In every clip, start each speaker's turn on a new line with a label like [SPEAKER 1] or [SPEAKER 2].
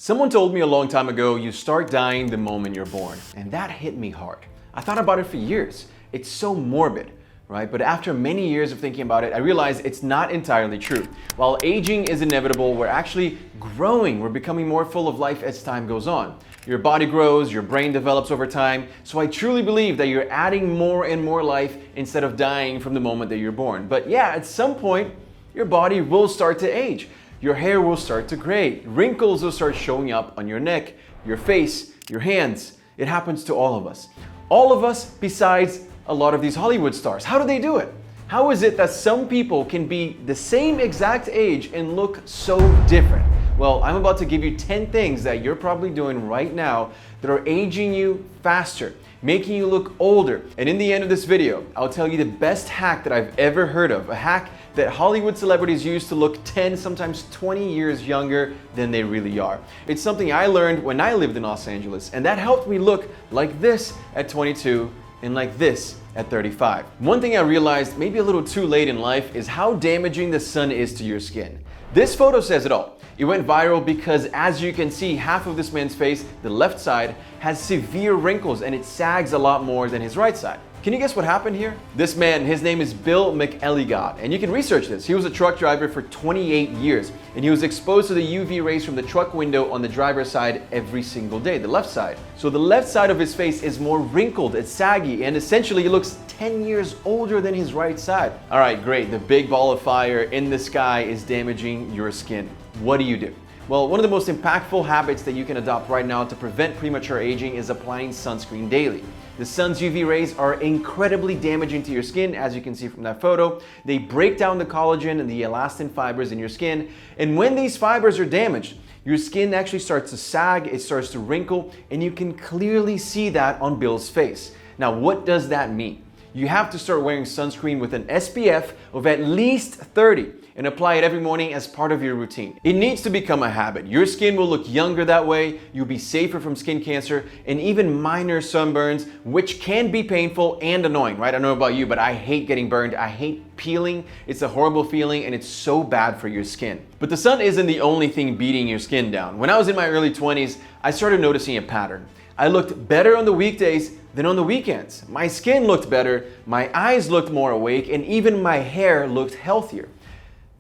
[SPEAKER 1] Someone told me a long time ago, you start dying the moment you're born, and that hit me hard. I thought about it for years. It's so morbid, right? But after many years of thinking about it, I realized it's not entirely true. While aging is inevitable, we're actually growing. We're becoming more full of life as time goes on. Your body grows, your brain develops over time. So I truly believe that you're adding more and more life instead of dying from the moment that you're born. But yeah, at some point, your body will start to age. Your hair will start to gray. Wrinkles will start showing up on your neck, your face, your hands. It happens to all of us. All of us besides a lot of these Hollywood stars. How do they do it? How is it that some people can be the same exact age and look so different? Well, I'm about to give you 10 things that you're probably doing right now that are aging you faster, making you look older. And in the end of this video, I'll tell you the best hack that I've ever heard of, a hack that Hollywood celebrities use to look 10, sometimes 20 years younger than they really are. It's something I learned when I lived in Los Angeles, and that helped me look like this at 22 and like this at 35. One thing I realized maybe a little too late in life is how damaging the sun is to your skin. This photo says it all. It went viral because, as you can see, half of this man's face, the left side, has severe wrinkles and it sags a lot more than his right side. Can you guess what happened here? This man, his name is Bill McElligott, and you can research this. He was a truck driver for 28 years, and he was exposed to the UV rays from the truck window on the driver's side every single day, the left side. So the left side of his face is more wrinkled, it's saggy, and essentially he looks 10 years older than his right side. All right, great. The big ball of fire in the sky is damaging your skin. What do you do? Well, one of the most impactful habits that you can adopt right now to prevent premature aging is applying sunscreen daily. The sun's UV rays are incredibly damaging to your skin, as you can see from that photo. They break down the collagen and the elastin fibers in your skin, and when these fibers are damaged, your skin actually starts to sag, it starts to wrinkle, and you can clearly see that on Bill's face. Now, what does that mean? You have to start wearing sunscreen with an SPF of at least 30 and apply it every morning as part of your routine. It needs to become a habit. Your skin will look younger that way, you'll be safer from skin cancer and even minor sunburns, which can be painful and annoying, right? I don't know about you, but I hate getting burned. I hate peeling. It's a horrible feeling and it's so bad for your skin. But the sun isn't the only thing beating your skin down. When I was in my early 20s, I started noticing a pattern. I looked better on the weekdays than on the weekends. My skin looked better, my eyes looked more awake, and even my hair looked healthier.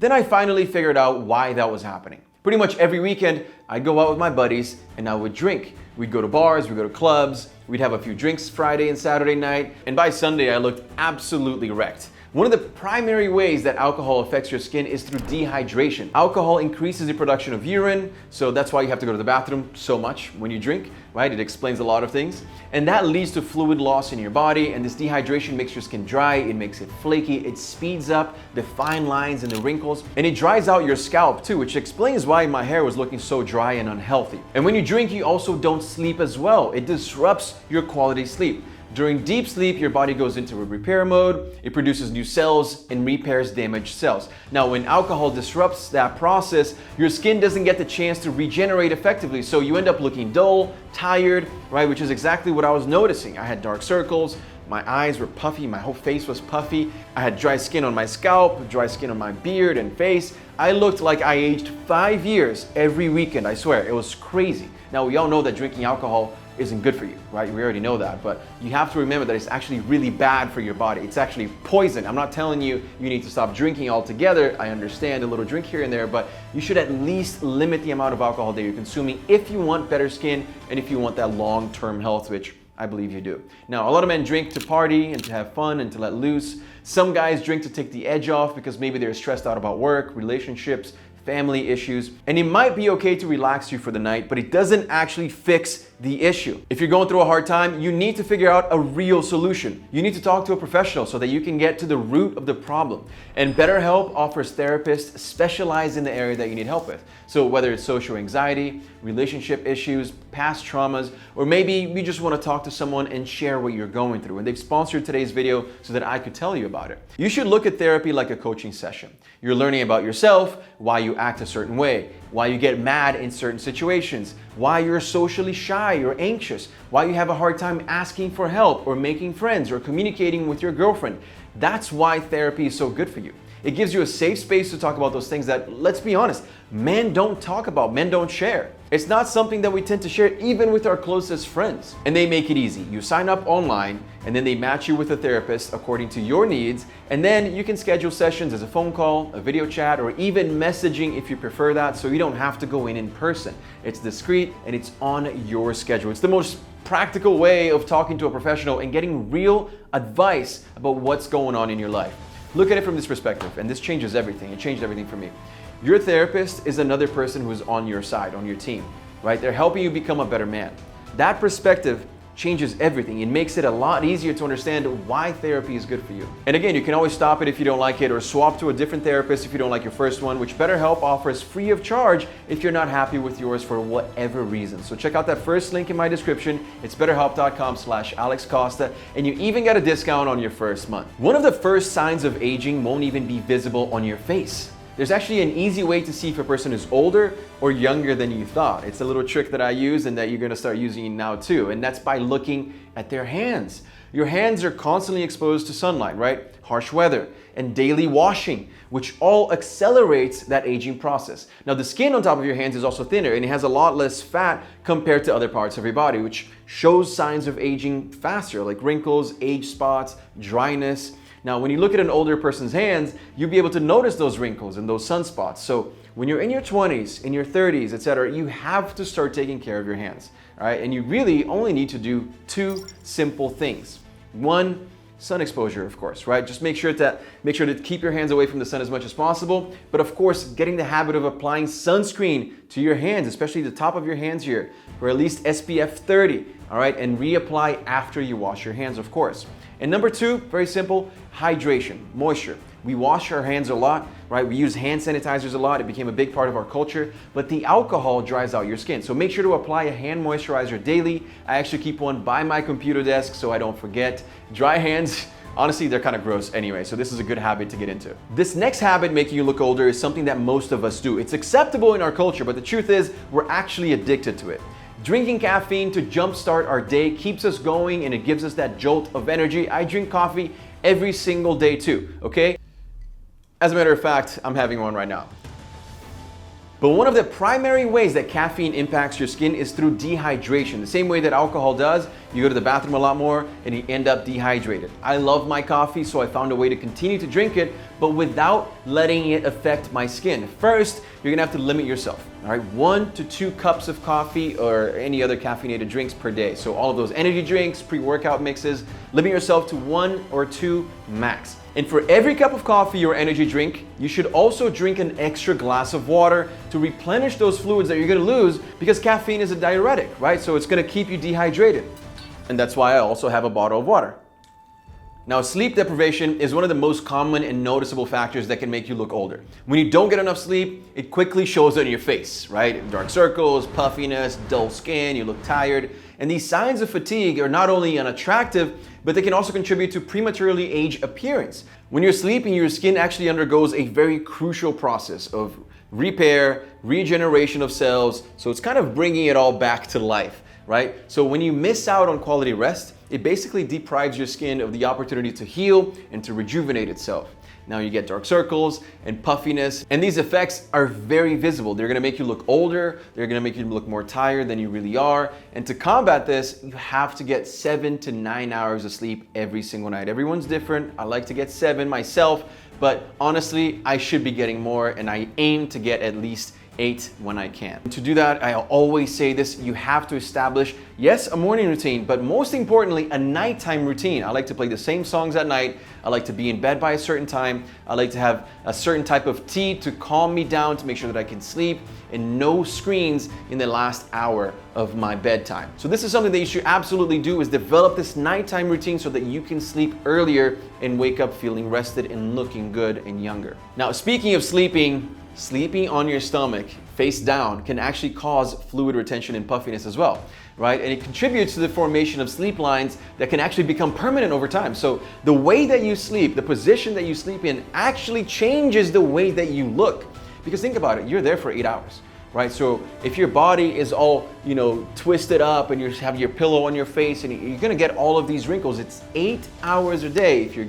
[SPEAKER 1] Then I finally figured out why that was happening. Pretty much every weekend, I'd go out with my buddies and I would drink. We'd go to bars, we'd go to clubs, we'd have a few drinks Friday and Saturday night, and by Sunday I looked absolutely wrecked. One of the primary ways that alcohol affects your skin is through dehydration. Alcohol increases the production of urine, so that's why you have to go to the bathroom so much when you drink, right? It explains a lot of things. And that leads to fluid loss in your body, and this dehydration makes your skin dry, it makes it flaky, it speeds up the fine lines and the wrinkles, and it dries out your scalp too, which explains why my hair was looking so dry and unhealthy. And when you drink, you also don't sleep as well. It disrupts your quality sleep. During deep sleep, your body goes into a repair mode, it produces new cells and repairs damaged cells. Now, when alcohol disrupts that process, your skin doesn't get the chance to regenerate effectively, so you end up looking dull, tired, right? Which is exactly what I was noticing. I had dark circles, my eyes were puffy, my whole face was puffy, I had dry skin on my scalp, dry skin on my beard and face. I looked like I aged 5 years every weekend, I swear. It was crazy. Now, we all know that drinking alcohol isn't good for you, right? We already know that, but you have to remember that it's actually really bad for your body. It's actually poison. I'm not telling you you need to stop drinking altogether. I understand a little drink here and there, but you should at least limit the amount of alcohol that you're consuming if you want better skin and if you want that long-term health, which I believe you do. Now, a lot of men drink to party and to have fun and to let loose. Some guys drink to take the edge off because maybe they're stressed out about work, relationships, family issues, and it might be okay to relax you for the night, but it doesn't actually fix the issue. If you're going through a hard time, you need to figure out a real solution. You need to talk to a professional so that you can get to the root of the problem. And BetterHelp offers therapists specialized in the area that you need help with. So whether it's social anxiety, relationship issues, past traumas, or maybe you just want to talk to someone and share what you're going through. And they've sponsored today's video so that I could tell you about it. You should look at therapy like a coaching session. You're learning about yourself, why you act a certain way, why you get mad in certain situations, why you're socially shy or anxious, why you have a hard time asking for help or making friends or communicating with your girlfriend. That's why therapy is so good for you. It gives you a safe space to talk about those things that, let's be honest, men don't talk about, men don't share. It's not something that we tend to share even with our closest friends. And they make it easy. You sign up online and then they match you with a therapist according to your needs. And then you can schedule sessions as a phone call, a video chat, or even messaging if you prefer that, so you don't have to go in person. It's discreet and it's on your schedule. It's the most practical way of talking to a professional and getting real advice about what's going on in your life. Look at it from this perspective, and this changes everything. It changed everything for me. Your therapist is another person who's on your side, on your team, right? They're helping you become a better man. That perspective changes everything. It makes it a lot easier to understand why therapy is good for you. And again, you can always stop it if you don't like it, or swap to a different therapist if you don't like your first one, which BetterHelp offers free of charge if you're not happy with yours for whatever reason. So check out that first link in my description. It's betterhelp.com/Alex Costa, and you even get a discount on your first month. One of the first signs of aging won't even be visible on your face. There's actually an easy way to see if a person is older or younger than you thought. It's a little trick that I use and that you're gonna start using now too, and that's by looking at their hands. Your hands are constantly exposed to sunlight, right? Harsh weather and daily washing, which all accelerates that aging process. Now, the skin on top of your hands is also thinner and it has a lot less fat compared to other parts of your body, which shows signs of aging faster, like wrinkles, age spots, dryness. Now, when you look at an older person's hands, you'll be able to notice those wrinkles and those sunspots. So when you're in your 20s, in your 30s, etc., you have to start taking care of your hands, all right? And you really only need to do two simple things. One, sun exposure, of course, right? Just make sure to keep your hands away from the sun as much as possible. But of course, getting the habit of applying sunscreen to your hands, especially the top of your hands here, for at least SPF 30, all right? And reapply after you wash your hands, of course. And number two, very simple, hydration, moisture. We wash our hands a lot, right? We use hand sanitizers a lot. It became a big part of our culture, but the alcohol dries out your skin. So make sure to apply a hand moisturizer daily. I actually keep one by my computer desk so I don't forget. Dry hands, honestly, they're kind of gross anyway, so this is a good habit to get into. This next habit, making you look older, is something that most of us do. It's acceptable in our culture, but the truth is we're actually addicted to it. Drinking caffeine to jumpstart our day keeps us going and it gives us that jolt of energy. I drink coffee every single day too, okay? As a matter of fact, I'm having one right now. But one of the primary ways that caffeine impacts your skin is through dehydration. The same way that alcohol does, you go to the bathroom a lot more and you end up dehydrated. I love my coffee, so I found a way to continue to drink it, but without letting it affect my skin. First, you're gonna have to limit yourself, all right? 1 to 2 cups of coffee or any other caffeinated drinks per day. So all of those energy drinks, pre-workout mixes, limit yourself to 1 or 2 max. And for every cup of coffee or energy drink, you should also drink an extra glass of water to replenish those fluids that you're gonna lose, because caffeine is a diuretic, right? So it's gonna keep you dehydrated. And that's why I also have a bottle of water. Now, sleep deprivation is one of the most common and noticeable factors that can make you look older. When you don't get enough sleep, it quickly shows on your face, right? Dark circles, puffiness, dull skin, you look tired. And these signs of fatigue are not only unattractive, but they can also contribute to prematurely age appearance. When you're sleeping, your skin actually undergoes a very crucial process of repair, regeneration of cells. So it's kind of bringing it all back to life, right? So when you miss out on quality rest, it basically deprives your skin of the opportunity to heal and to rejuvenate itself. Now you get dark circles and puffiness, and these effects are very visible. They're gonna make you look older, they're gonna make you look more tired than you really are. And to combat this, you have to get 7 to 9 hours of sleep every single night. Everyone's different. I like to get 7 myself, but honestly, I should be getting more, and I aim to get at least 8 when I can. To do that, I always say this, you have to establish, yes, a morning routine, but most importantly, a nighttime routine. I like to play the same songs at night. I like to be in bed by a certain time. I like to have a certain type of tea to calm me down, to make sure that I can sleep, and no screens in the last hour of my bedtime. So this is something that you should absolutely do, is develop this nighttime routine so that you can sleep earlier and wake up feeling rested and looking good and younger. Now, speaking of sleeping on your stomach face down can actually cause fluid retention and puffiness as well, right? And it contributes to the formation of sleep lines that can actually become permanent over time. So the way that you sleep, the position that you sleep in, actually changes the way that you look. Because think about it, you're there for 8 hours, right? So if your body is all, twisted up and you have your pillow on your face and you're gonna get all of these wrinkles, it's 8 hours a day if you're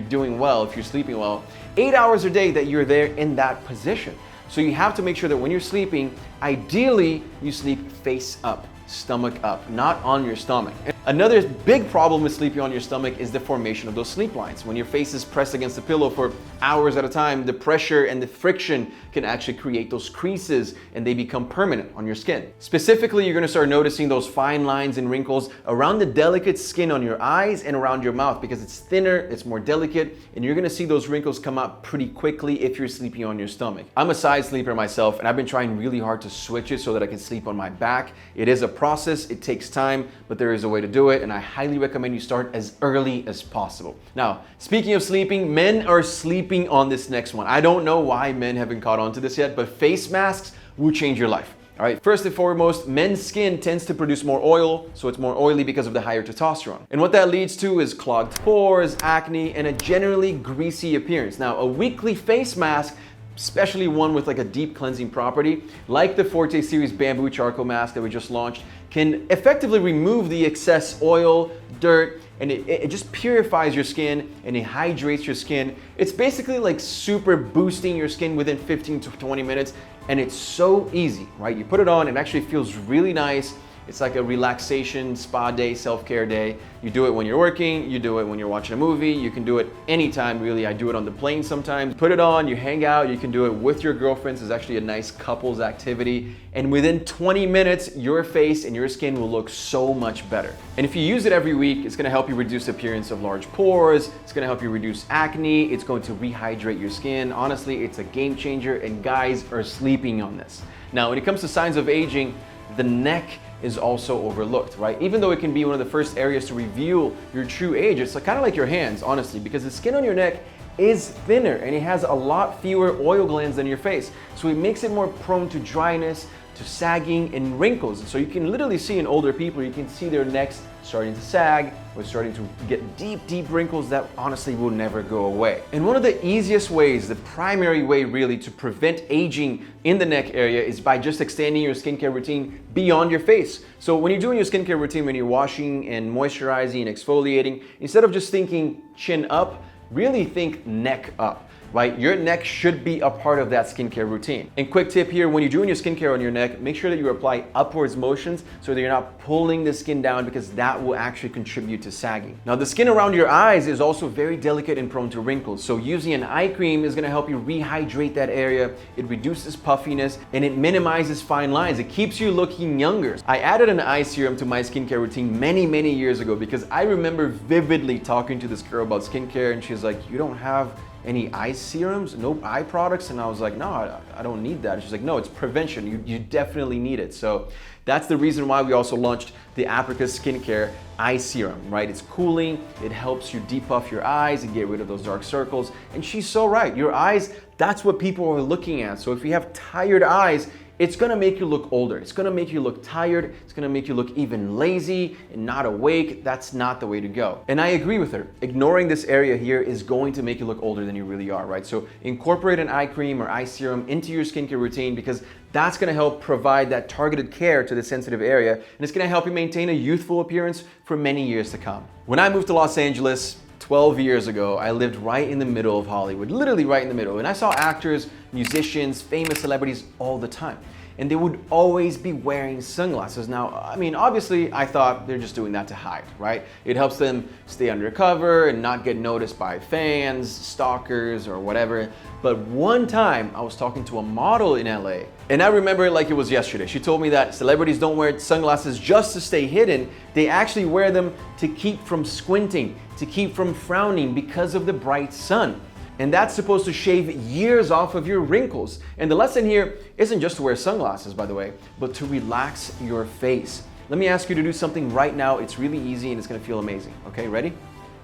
[SPEAKER 1] doing well, if you're sleeping well, 8 hours a day that you're there in that position. So you have to make sure that when you're sleeping, Ideally, you sleep face up, stomach up, not on your stomach. Another big problem with sleeping on your stomach is the formation of those sleep lines. When your face is pressed against the pillow for hours at a time, the pressure and the friction can actually create those creases and they become permanent on your skin. Specifically, you're gonna start noticing those fine lines and wrinkles around the delicate skin on your eyes and around your mouth because it's thinner, it's more delicate, and you're gonna see those wrinkles come out pretty quickly if you're sleeping on your stomach. I'm a side sleeper myself, and I've been trying really hard to switch it so that I can sleep on my back. It is a process, it takes time, but there is a way to do it, and I highly recommend you start as early as possible. Now, speaking of sleeping, men are sleeping on this next one. I don't know why men haven't caught on to this yet, but face masks will change your life. All right, first and foremost, men's skin tends to produce more oil, so it's more oily because of the higher testosterone. And what that leads to is clogged pores, acne, and a generally greasy appearance. Now, a weekly face mask, especially one with like a deep cleansing property, like the Forte Series Bamboo Charcoal Mask that we just launched, can effectively remove the excess oil, dirt, and it just purifies your skin and it hydrates your skin. It's basically like super boosting your skin within 15 to 20 minutes, and it's so easy, right? You put it on, it actually feels really nice. It's like a relaxation spa day, self-care day. You do it when you're working, you do it when you're watching a movie, you can do it anytime really. I do it on the plane sometimes. Put it on, you hang out, you can do it with your girlfriends. It's actually a nice couples activity. And within 20 minutes, your face and your skin will look so much better. And if you use it every week, it's gonna help you reduce the appearance of large pores, it's gonna help you reduce acne, it's going to rehydrate your skin. Honestly, it's a game changer, and guys are sleeping on this. Now, when it comes to signs of aging, the neck is also overlooked, right? Even though it can be one of the first areas to reveal your true age, it's kind of like your hands, honestly, because the skin on your neck is thinner and it has a lot fewer oil glands than your face. So it makes it more prone to dryness, to sagging and wrinkles. And so you can literally see in older people, you can see their necks starting to sag or starting to get deep wrinkles that honestly will never go away. And one of the easiest ways, the primary way really to prevent aging in the neck area is by just extending your skincare routine beyond your face. So when you're doing your skincare routine, when you're washing and moisturizing and exfoliating, instead of just thinking chin up, really think neck up. Right? Your neck should be a part of that skincare routine. And quick tip here, when you're doing your skincare on your neck, make sure that you apply upwards motions so that you're not pulling the skin down, because that will actually contribute to sagging. Now, the skin around your eyes is also very delicate and prone to wrinkles. So using an eye cream is gonna help you rehydrate that area. It reduces puffiness and it minimizes fine lines. It keeps you looking younger. I added an eye serum to my skincare routine many years ago because I remember vividly talking to this girl about skincare, and she's like, "You don't have any eye serums, no eye products?" And I was like, "No, I don't need that." And she's like, "No, it's prevention. You definitely need it." So that's the reason why we also launched the Africa Skincare Eye Serum, right? It's cooling, it helps you depuff your eyes and get rid of those dark circles. And she's so right. Your eyes, that's what people are looking at. So if you have tired eyes, it's gonna make you look older. It's gonna make you look tired. It's gonna make you look even lazy and not awake. That's not the way to go. And I agree with her. Ignoring this area here is going to make you look older than you really are, right? So incorporate an eye cream or eye serum into your skincare routine, because that's gonna help provide that targeted care to the sensitive area, and it's gonna help you maintain a youthful appearance for many years to come. When I moved to Los Angeles 12 years ago, I lived right in the middle of Hollywood, literally right in the middle. And I saw actors, musicians, famous celebrities all the time. And they would always be wearing sunglasses. Now, I mean, obviously, I thought they're just doing that to hide, right? It helps them stay undercover and not get noticed by fans, stalkers, or whatever. But one time, I was talking to a model in LA, and I remember it like it was yesterday. She told me that celebrities don't wear sunglasses just to stay hidden. They actually wear them to keep from squinting, to keep from frowning because of the bright sun. And that's supposed to shave years off of your wrinkles. And the lesson here isn't just to wear sunglasses, by the way, but to relax your face. Let me ask you to do something right now. It's really easy and it's gonna feel amazing. Okay, ready?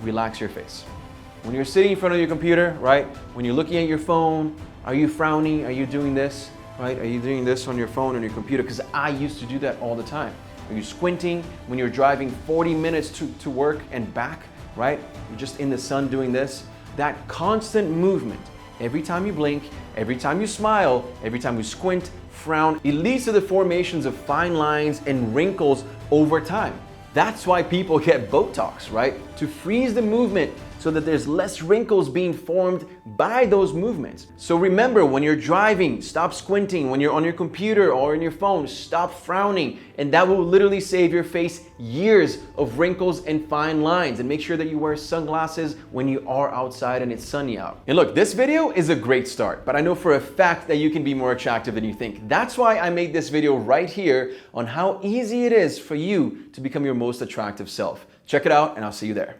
[SPEAKER 1] Relax your face. When you're sitting in front of your computer, right? When you're looking at your phone, are you frowning? Are you doing this, right? Are you doing this on your phone or your computer? Because I used to do that all the time. Are you squinting when you're driving 40 minutes to work and back, right? You're just in the sun doing this. That constant movement, every time you blink, every time you smile, every time you squint, frown, it leads to the formations of fine lines and wrinkles over time. That's why people get Botox, right? To freeze the movement so that there's less wrinkles being formed by those movements. So remember, when you're driving, stop squinting. When you're on your computer or in your phone, stop frowning. And that will literally save your face years of wrinkles and fine lines. And make sure that you wear sunglasses when you are outside and it's sunny out. And look, this video is a great start, but I know for a fact that you can be more attractive than you think. That's why I made this video right here on how easy it is for you to become your most attractive self. Check it out and I'll see you there.